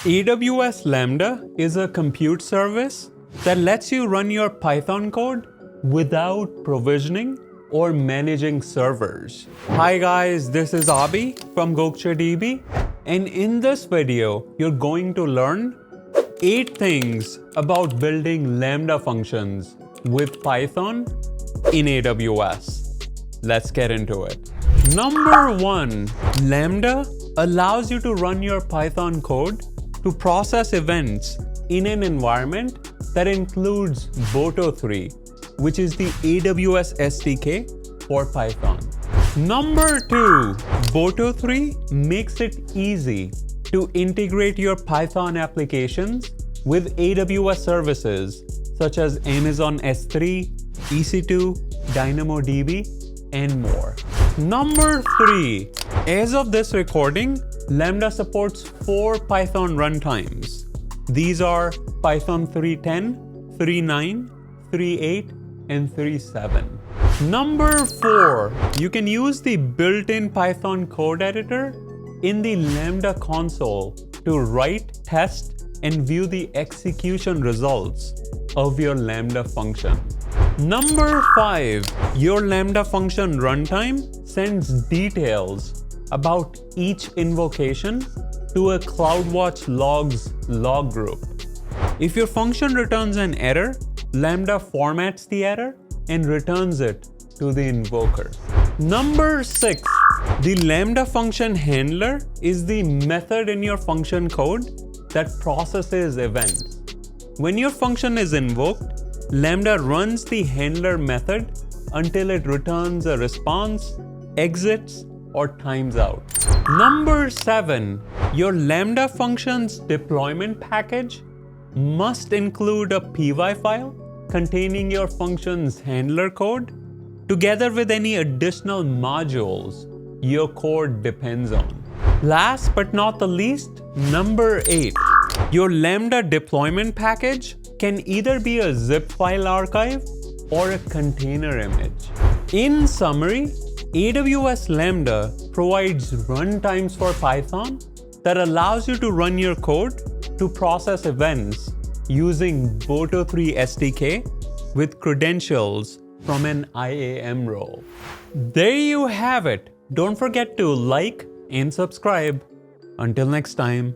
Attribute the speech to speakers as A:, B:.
A: AWS Lambda is a compute service that lets you run your Python code without provisioning or managing servers. Hi guys, this is Abi from GokceDB, and in this video, you're going to learn 8 things about building Lambda functions with Python in AWS. Let's get into it. Number 1, Lambda allows you to run your Python code to process events in an environment that includes Boto3, which is the AWS SDK for Python. Number 2, Boto3 makes it easy to integrate your Python applications with AWS services such as Amazon S3, EC2, DYNAMODB, and more. Number 3, as of this recording, Lambda supports 4 Python runtimes. These are Python 3.10, 3.9, 3.8, and 3.7. Number 4, you can use the built-in Python code editor in the Lambda console to write, test, and view the execution results of your Lambda function. Number 5, your Lambda function runtime sends details about each invocation to a CloudWatch Logs log group. If your function returns an error, Lambda formats the error and returns it to the invoker. Number 6, the Lambda function handler is the method in your function code that processes events. When your function is invoked, Lambda runs the handler method until it returns a response, exits, or times out. Number 7, your Lambda function's deployment package must include a py file containing your function's handler code, together with any additional modules your code depends on. Last but not the least, number 8, your Lambda deployment package can either be a zip file archive or a container image. In summary, AWS Lambda provides runtimes for Python that allows you to run your code to process events using Boto3 SDK with credentials from an IAM role. There you have it. Don't forget to like and subscribe. Until next time.